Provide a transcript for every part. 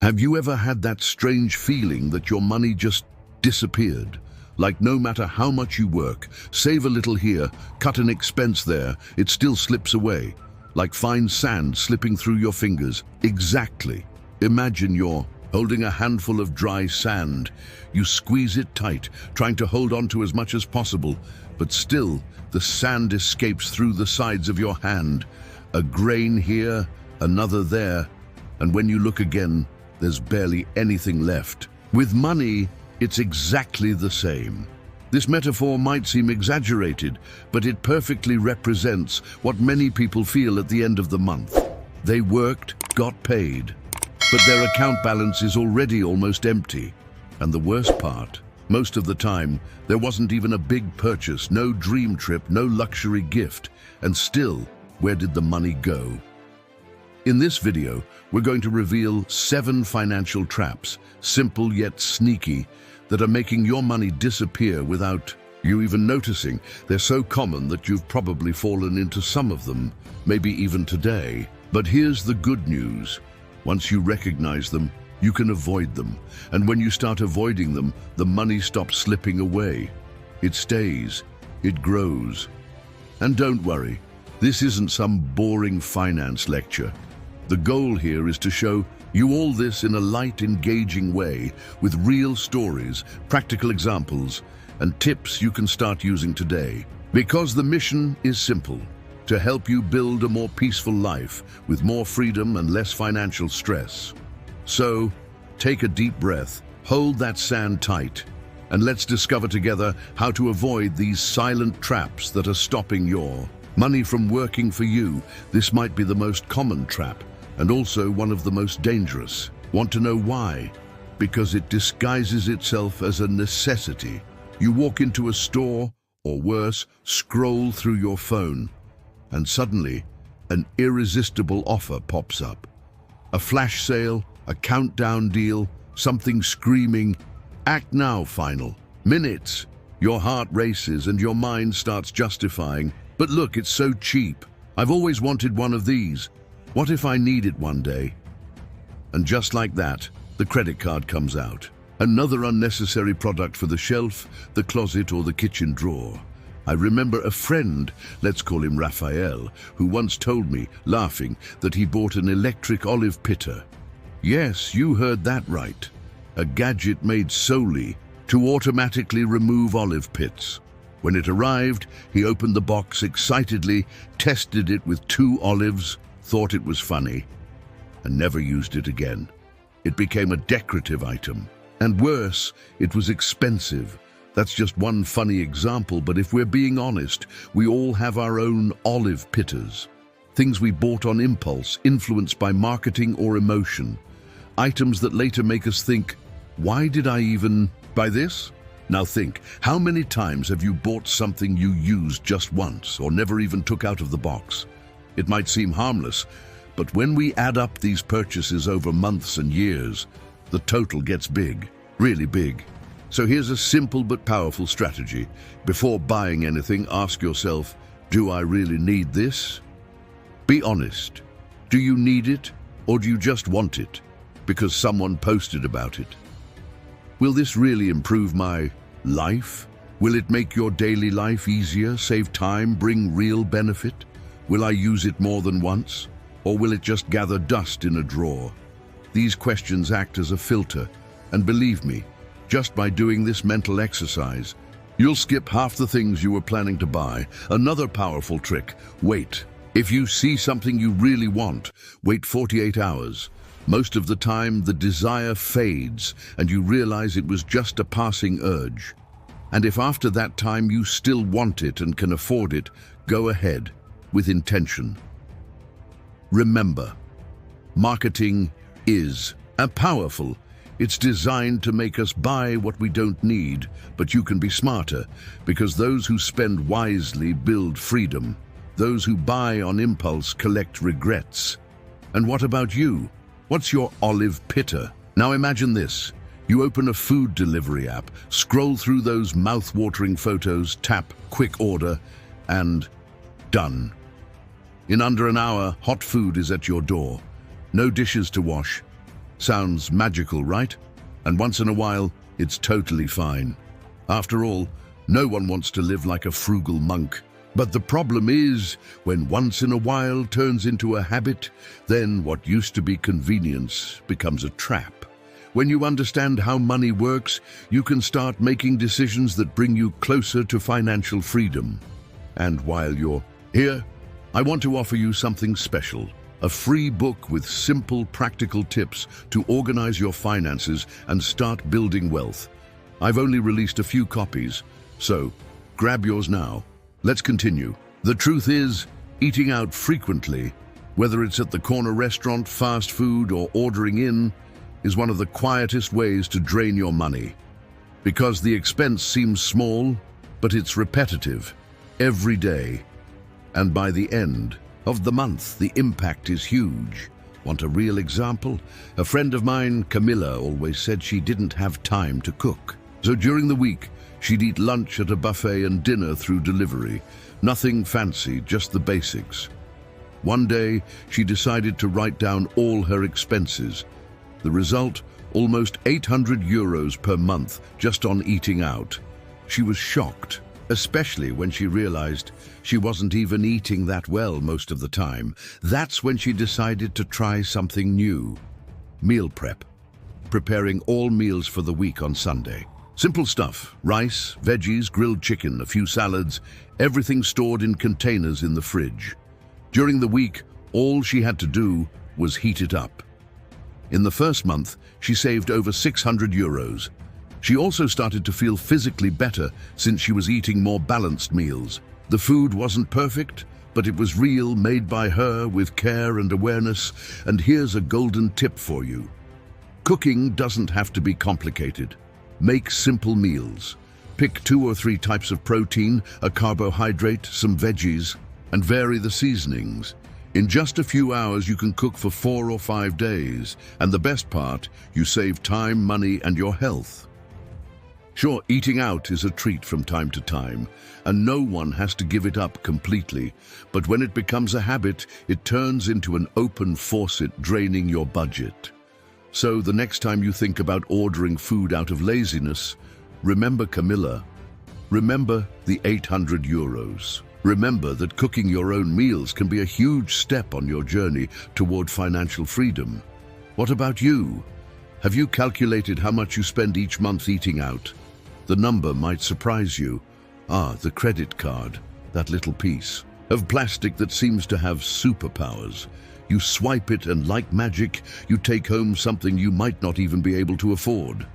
Have you ever had that strange feeling that your money just disappeared? Like no matter how much you work, save a little here, cut an expense there, it still slips away. Like fine sand slipping through your fingers. Exactly. Imagine you're holding a handful of dry sand. You squeeze it tight, trying to hold on to as much as possible, but still, the sand escapes through the sides of your hand. A grain here, another there, and when you look again, there's barely anything left. With money, it's exactly the same. This metaphor might seem exaggerated, but it perfectly represents what many people feel at the end of the month. They worked, got paid, but their account balance is already almost empty. And the worst part, most of the time, there wasn't even a big purchase, no dream trip, no luxury gift, and still, where did the money go? In this video, we're going to reveal 7 financial traps, simple yet sneaky, that are making your money disappear without you even noticing. They're so common that you've probably fallen into some of them, maybe even today. But here's the good news. Once you recognize them, you can avoid them. And when you start avoiding them, the money stops slipping away. It stays, it grows. And don't worry, this isn't some boring finance lecture. The goal here is to show you all this in a light, engaging way with real stories, practical examples, and tips you can start using today. Because the mission is simple, to help you build a more peaceful life with more freedom and less financial stress. So, take a deep breath, hold that sand tight, and let's discover together how to avoid these silent traps that are stopping your money from working for you. This might be the most common trap, and also one of the most dangerous. Want to know why? Because it disguises itself as a necessity. You walk into a store, or worse, scroll through your phone, and suddenly, an irresistible offer pops up. A flash sale, a countdown deal, something screaming, "Act now, final." Minutes. Your heart races and your mind starts justifying, "But look, it's so cheap. I've always wanted one of these. What if I need it one day?" And just like that, the credit card comes out. Another unnecessary product for the shelf, the closet, or the kitchen drawer. I remember a friend, let's call him Raphael, who once told me, laughing, that he bought an electric olive pitter. Yes, you heard that right. A gadget made solely to automatically remove olive pits. When it arrived, he opened the box excitedly, tested it with 2 olives, thought it was funny, and never used it again. It became a decorative item. And worse, it was expensive. That's just one funny example, but if we're being honest, we all have our own olive pitters. Things we bought on impulse, influenced by marketing or emotion. Items that later make us think, why did I even buy this? Now think, how many times have you bought something you used just once or never even took out of the box? It might seem harmless, but when we add up these purchases over months and years, the total gets big, really big. So here's a simple but powerful strategy. Before buying anything, ask yourself, do I really need this? Be honest. Do you need it, or do you just want it because someone posted about it? Will this really improve my life? Will it make your daily life easier, save time, bring real benefit? Will I use it more than once? Or will it just gather dust in a drawer? These questions act as a filter, and believe me, just by doing this mental exercise, you'll skip half the things you were planning to buy. Another powerful trick, wait. If you see something you really want, wait 48 hours. Most of the time, the desire fades, and you realize it was just a passing urge. And if after that time you still want it and can afford it, go ahead, with intention. Remember, marketing is powerful. It's designed to make us buy what we don't need, but you can be smarter, because those who spend wisely build freedom. Those who buy on impulse collect regrets. And what about you? What's your olive pitter? Now imagine this. You open a food delivery app, scroll through those mouth-watering photos, tap quick order, and done. In under an hour, hot food is at your door. No dishes to wash. Sounds magical, right? And once in a while, it's totally fine. After all, no one wants to live like a frugal monk. But the problem is, when once in a while turns into a habit, then what used to be convenience becomes a trap. When you understand how money works, you can start making decisions that bring you closer to financial freedom. And while you're here, I want to offer you something special. A free book with simple, practical tips to organize your finances and start building wealth. I've only released a few copies, so grab yours now. Let's continue. The truth is, eating out frequently, whether it's at the corner restaurant, fast food, or ordering in, is one of the quietest ways to drain your money. Because the expense seems small, but it's repetitive, every day. And by the end of the month, the impact is huge. Want a real example? A friend of mine, Camilla, always said she didn't have time to cook. So during the week, she'd eat lunch at a buffet and dinner through delivery. Nothing fancy, just the basics. One day, she decided to write down all her expenses. The result, almost 800 euros per month just on eating out. She was shocked, especially when she realized she wasn't even eating that well most of the time. That's when she decided to try something new. Meal prep. Preparing all meals for the week on Sunday. Simple stuff: rice, veggies, grilled chicken, a few salads, everything stored in containers in the fridge. During the week, all she had to do was heat it up. In the first month, she saved over 600 euros. She also started to feel physically better since she was eating more balanced meals. The food wasn't perfect, but it was real, made by her with care and awareness. And here's a golden tip for you. Cooking doesn't have to be complicated. Make simple meals. Pick 2 or 3 types of protein, a carbohydrate, some veggies, and vary the seasonings. In just a few hours, you can cook for 4 or 5 days. And the best part, you save time, money, and your health. Sure, eating out is a treat from time to time, and no one has to give it up completely. But when it becomes a habit, it turns into an open faucet draining your budget. So the next time you think about ordering food out of laziness, remember Camilla. Remember the 800 euros. Remember that cooking your own meals can be a huge step on your journey toward financial freedom. What about you? Have you calculated how much you spend each month eating out? The number might surprise you. The credit card, that little piece of plastic that seems to have superpowers. You swipe it and like magic, you take home something you might not even be able to afford.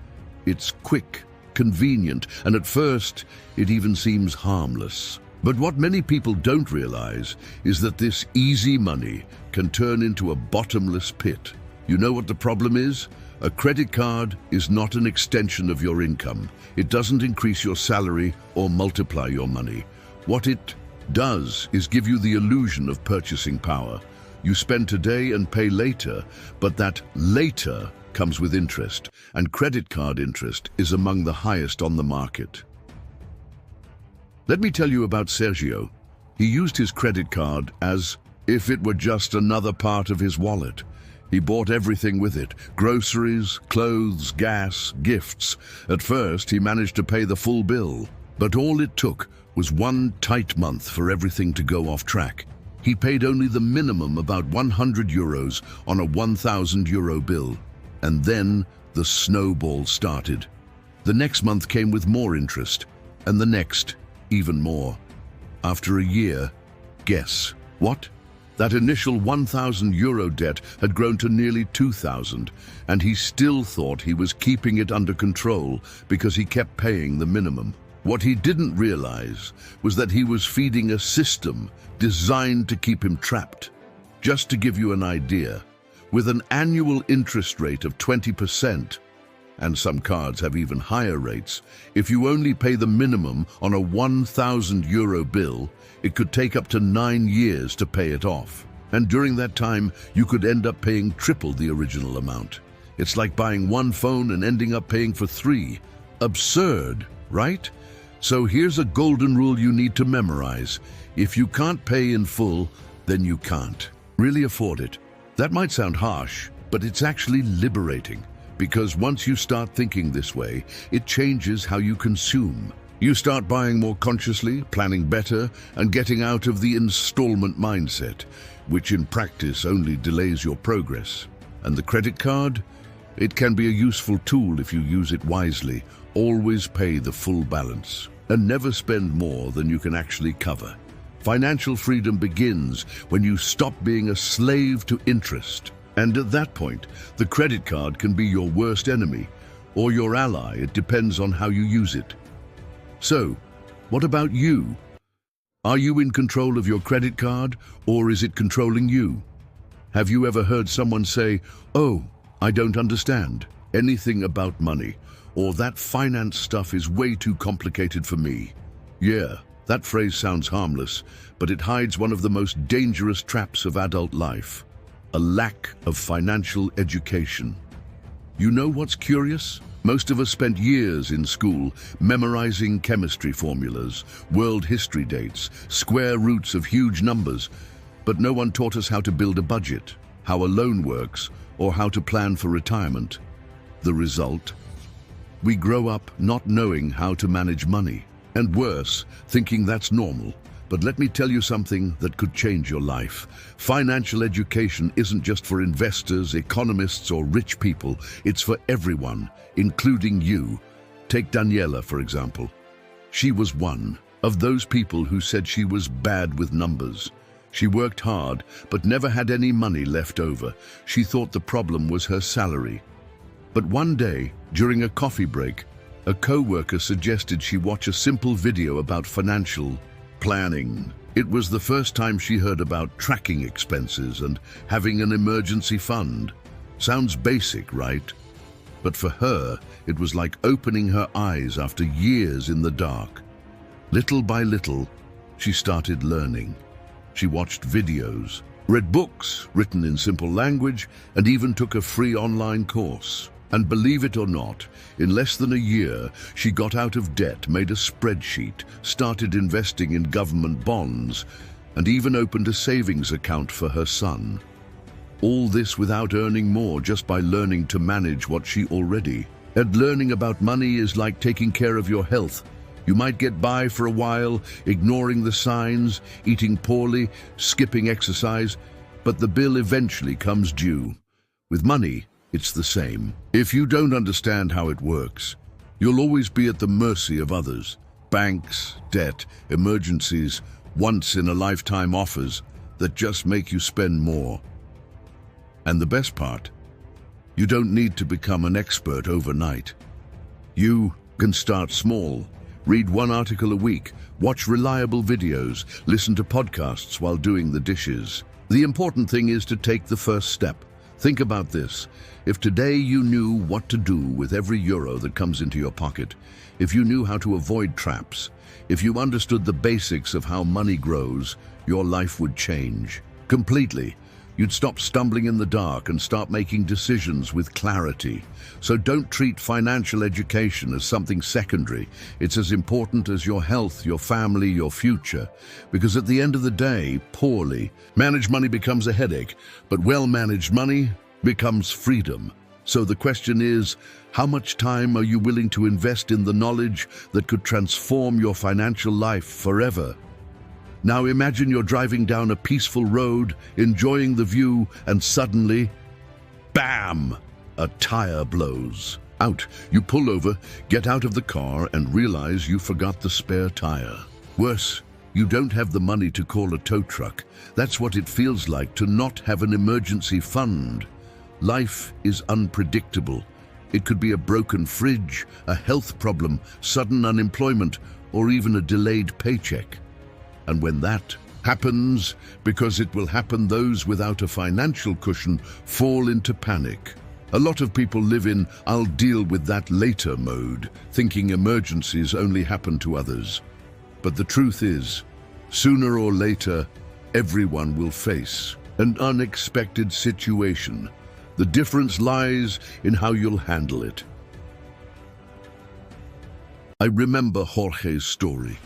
It's quick, convenient, and at first, it even seems harmless. But what many people don't realize is that this easy money can turn into a bottomless pit. You know what the problem is? A credit card is not an extension of your income. It doesn't increase your salary or multiply your money. What it does is give you the illusion of purchasing power. You spend today and pay later, but that later comes with interest, and credit card interest is among the highest on the market. Let me tell you about Sergio. He used his credit card as if it were just another part of his wallet. He bought everything with it: groceries, clothes, gas, gifts. At first, he managed to pay the full bill, but all it took was one tight month for everything to go off track. He paid only the minimum, about 100 euros, on a 1,000 euro bill. And then the snowball started. The next month came with more interest, and the next, even more. After a year, guess what? That initial 1,000 euro debt had grown to nearly 2,000, and he still thought he was keeping it under control because he kept paying the minimum. What he didn't realize was that he was feeding a system designed to keep him trapped. Just to give you an idea, with an annual interest rate of 20%, and some cards have even higher rates, if you only pay the minimum on a 1,000 euro bill, it could take up to 9 years to pay it off. And during that time, you could end up paying triple the original amount. It's like buying one phone and ending up paying for 3. Absurd, right? So here's a golden rule you need to memorize. If you can't pay in full, then you can't really afford it. That might sound harsh, But it's actually liberating, because once you start thinking this way, it changes how you consume. You start buying more consciously, planning better, and getting out of the installment mindset, which in practice only delays your progress. And the credit card? It can be a useful tool if you use it wisely. Always pay the full balance, and never spend more than you can actually cover. Financial freedom begins when you stop being a slave to interest. And at that point, the credit card can be your worst enemy, or your ally. It depends on how you use it. So, what about you? Are you in control of your credit card, or is it controlling you? Have you ever heard someone say, "Oh, I don't understand anything about money," or "that finance stuff is way too complicated for me"? Yeah, that phrase sounds harmless, but it hides one of the most dangerous traps of adult life: a lack of financial education. You know what's curious? Most of us spent years in school memorizing chemistry formulas, world history dates, square roots of huge numbers, but no one taught us how to build a budget, how a loan works, or how to plan for retirement. The result? We grow up not knowing how to manage money, and worse, thinking that's normal. But let me tell you something that could change your life. Financial education isn't just for investors, economists, or rich people. It's for everyone, including you. Take Daniela, for example. She was one of those people who said she was bad with numbers. She worked hard, but never had any money left over. She thought the problem was her salary. But one day, during a coffee break, a co-worker suggested she watch a simple video about financial planning. It was the first time she heard about tracking expenses and having an emergency fund. Sounds basic, right? But for her, it was like opening her eyes after years in the dark. Little by little, she started learning. She watched videos, read books written in simple language, and even took a free online course. And believe it or not, in less than a year, she got out of debt, made a spreadsheet, started investing in government bonds, and even opened a savings account for her son. All this without earning more, just by learning to manage what she already. And learning about money is like taking care of your health. You might get by for a while, ignoring the signs, eating poorly, skipping exercise, but the bill eventually comes due. With money, it's the same. If you don't understand how it works, you'll always be at the mercy of others. Banks, debt, emergencies, once-in-a-lifetime offers that just make you spend more. And the best part, you don't need to become an expert overnight. You can start small. Read one article a week, watch reliable videos, listen to podcasts while doing the dishes. The important thing is to take the first step. Think about this. If today you knew what to do with every euro that comes into your pocket, if you knew how to avoid traps, if you understood the basics of how money grows, your life would change completely. You'd stop stumbling in the dark and start making decisions with clarity. So don't treat financial education as something secondary. It's as important as your health, your family, your future. Because at the end of the day, poorly managed money becomes a headache, but well-managed money becomes freedom. So the question is, how much time are you willing to invest in the knowledge that could transform your financial life forever? Now imagine you're driving down a peaceful road, enjoying the view, and suddenly, bam! A tire blows out. You pull over, get out of the car, and realize you forgot the spare tire. Worse, you don't have the money to call a tow truck. That's what it feels like to not have an emergency fund. Life is unpredictable. It could be a broken fridge, a health problem, sudden unemployment, or even a delayed paycheck. And when that happens, because it will happen, those without a financial cushion fall into panic. A lot of people live in "I'll deal with that later" mode, thinking emergencies only happen to others. But the truth is, sooner or later, everyone will face an unexpected situation. The difference lies in how you'll handle it. I remember Jorge's story.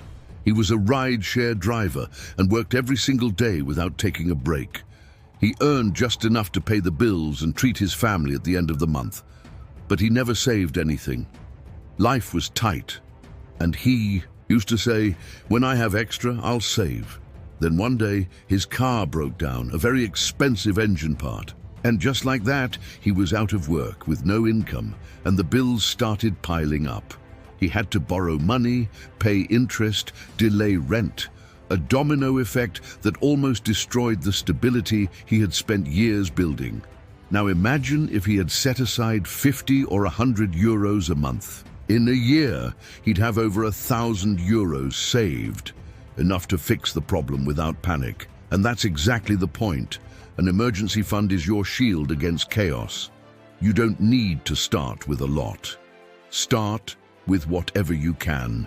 He was a ride-share driver and worked every single day without taking a break. He earned just enough to pay the bills and treat his family at the end of the month, but he never saved anything. Life was tight, and he used to say, "When I have extra, I'll save." Then one day, his car broke down, a very expensive engine part. And just like that, he was out of work with no income, and the bills started piling up. He had to borrow money, pay interest, delay rent, a domino effect that almost destroyed the stability he had spent years building. Now imagine if he had set aside 50 or 100 euros a month. In a year, he'd have over 1,000 euros saved, enough to fix the problem without panic. And that's exactly the point. An emergency fund is your shield against chaos. You don't need to start with a lot. Start with whatever you can.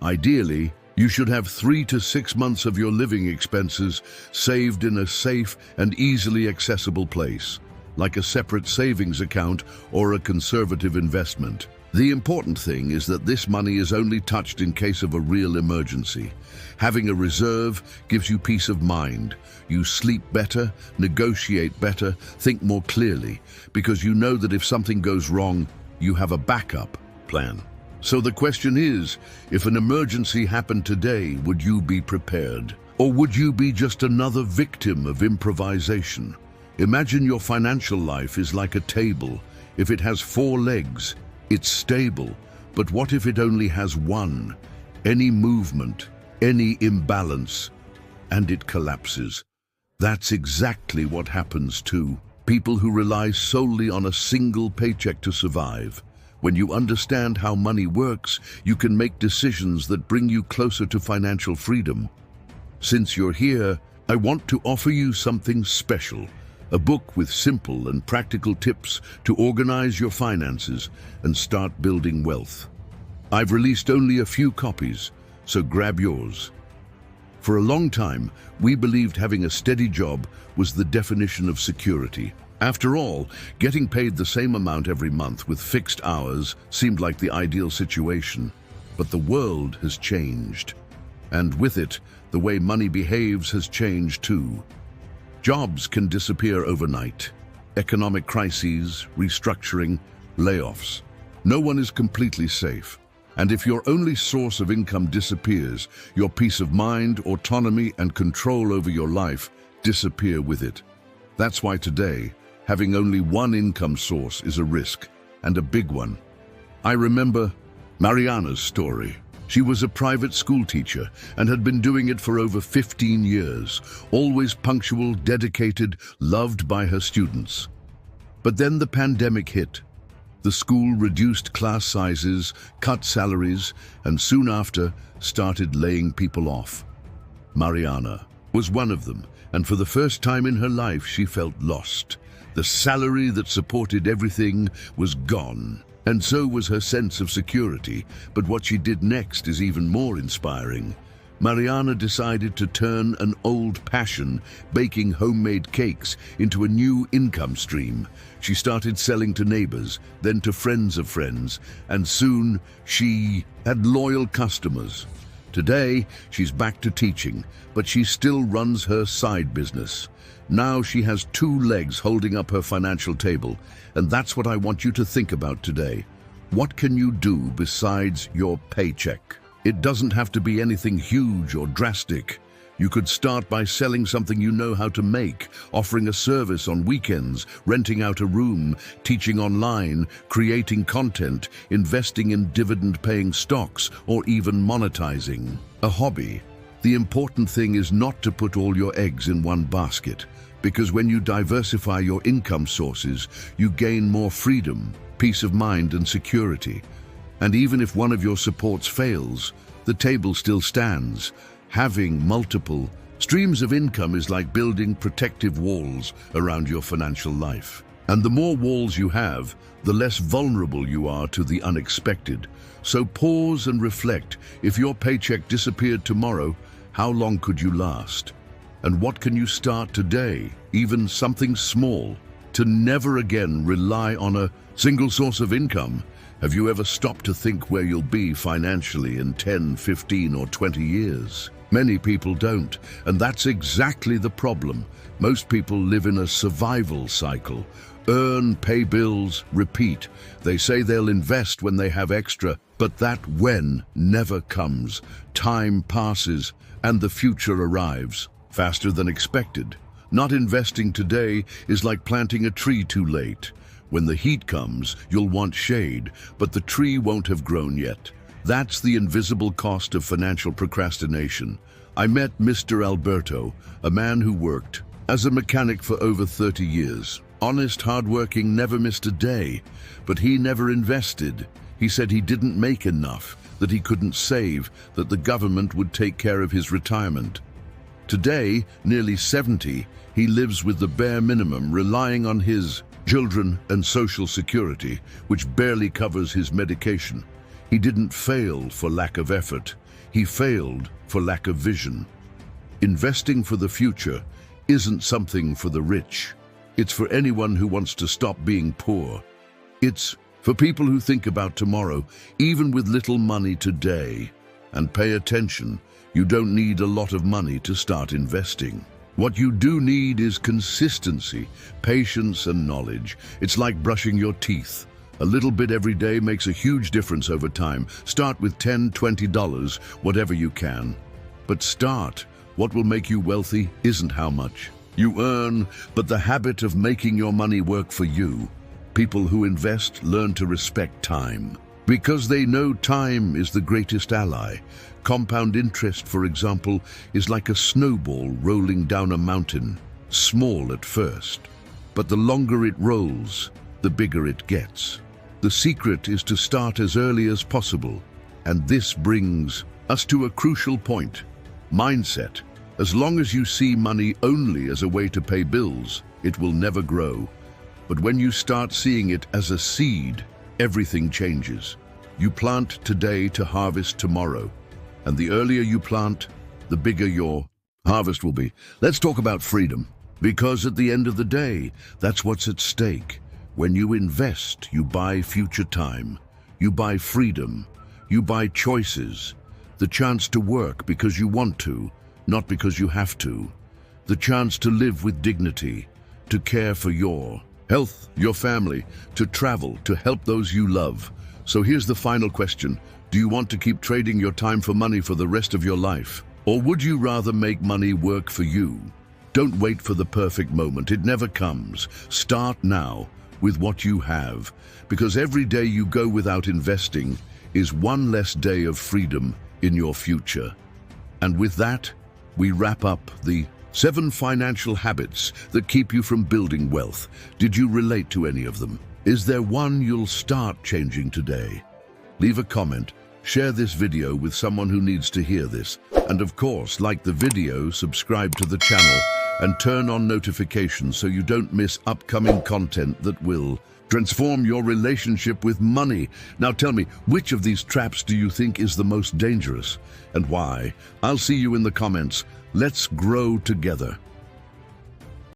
Ideally, you should have 3 to 6 months of your living expenses saved in a safe and easily accessible place, like a separate savings account or a conservative investment. The important thing is that this money is only touched in case of a real emergency. Having a reserve gives you peace of mind. You sleep better, negotiate better, think more clearly, because you know that if something goes wrong, you have a backup plan. So the question is, if an emergency happened today, would you be prepared? Or would you be just another victim of improvisation? Imagine your financial life is like a table. If it has 4 legs, it's stable. But what if it only has one? Any movement, any imbalance, and it collapses. That's exactly what happens to people who rely solely on a single paycheck to survive. When you understand how money works, you can make decisions that bring you closer to financial freedom. Since you're here, I want to offer you something special. A book with simple and practical tips to organize your finances and start building wealth. I've released only a few copies, so grab yours. For a long time, we believed having a steady job was the definition of security. After all, getting paid the same amount every month with fixed hours seemed like the ideal situation. But the world has changed. And with it, the way money behaves has changed too. Jobs can disappear overnight. Economic crises, restructuring, layoffs. No one is completely safe. And if your only source of income disappears, your peace of mind, autonomy, and control over your life disappear with it. That's why today, having only one income source is a risk, and a big one. I remember Mariana's story. She was a private school teacher and had been doing it for over 15 years, always punctual, dedicated, loved by her students. But then the pandemic hit. The school reduced class sizes, cut salaries, and soon after started laying people off. Mariana was one of them, and for the first time in her life she felt lost. The salary that supported everything was gone. And so was her sense of security. But what she did next is even more inspiring. Mariana decided to turn an old passion, baking homemade cakes, into a new income stream. She started selling to neighbors, then to friends of friends, and soon she had loyal customers. Today, she's back to teaching, but she still runs her side business. Now she has 2 legs holding up her financial table, and that's what I want you to think about today. What can you do besides your paycheck? It doesn't have to be anything huge or drastic. You could start by selling something you know how to make, offering a service on weekends, renting out a room, teaching online, creating content, investing in dividend-paying stocks, or even monetizing a hobby. The important thing is not to put all your eggs in one basket, because when you diversify your income sources, you gain more freedom, peace of mind, and security. And even if one of your supports fails, the table still stands. Having multiple streams of income is like building protective walls around your financial life. And the more walls you have, the less vulnerable you are to the unexpected. So pause and reflect. If your paycheck disappeared tomorrow, how long could you last? And what can you start today, even something small, to never again rely on a single source of income? Have you ever stopped to think where you'll be financially in 10, 15, or 20 years? Many people don't, and that's exactly the problem. Most people live in a survival cycle. Earn, pay bills, repeat. They say they'll invest when they have extra, but that when never comes. Time passes, and the future arrives faster than expected. Not investing today is like planting a tree too late. When the heat comes, you'll want shade, but the tree won't have grown yet. That's the invisible cost of financial procrastination. I met Mr. Alberto, a man who worked as a mechanic for over 30 years. Honest, hardworking, never missed a day, but he never invested. He said he didn't make enough, that he couldn't save, that the government would take care of his retirement. Today, nearly 70, he lives with the bare minimum, relying on his children and Social Security, which barely covers his medication. He didn't fail for lack of effort. He failed for lack of vision. Investing for the future isn't something for the rich. It's for anyone who wants to stop being poor. It's for people who think about tomorrow, even with little money today. And pay attention, you don't need a lot of money to start investing. What you do need is consistency, patience, and knowledge. It's like brushing your teeth. A little bit every day makes a huge difference over time. Start with $10, $20, whatever you can. But start. What will make you wealthy isn't how much you earn, but the habit of making your money work for you. People who invest learn to respect time, because they know time is the greatest ally. Compound interest, for example, is like a snowball rolling down a mountain, small at first. But the longer it rolls, the bigger it gets. The secret is to start as early as possible. And this brings us to a crucial point: mindset. As long as you see money only as a way to pay bills, it will never grow. But when you start seeing it as a seed, everything changes. You plant today to harvest tomorrow. And the earlier you plant, the bigger your harvest will be. Let's talk about freedom, because at the end of the day, that's what's at stake. When you invest, you buy future time. You buy freedom. You buy choices. The chance to work because you want to, not because you have to. The chance to live with dignity, to care for your health, your family, to travel, to help those you love. So here's the final question. Do you want to keep trading your time for money for the rest of your life? Or would you rather make money work for you? Don't wait for the perfect moment. It never comes. Start now with what you have, because every day you go without investing is one less day of freedom in your future. And with that, we wrap up the 7 financial habits that keep you from building wealth. Did you relate to any of them? Is there one you'll start changing today? Leave a comment, share this video with someone who needs to hear this, and of course, like the video, subscribe to the channel, and turn on notifications so you don't miss upcoming content that will transform your relationship with money. Now tell me, which of these traps do you think is the most dangerous, and why? I'll see you in the comments. Let's grow together.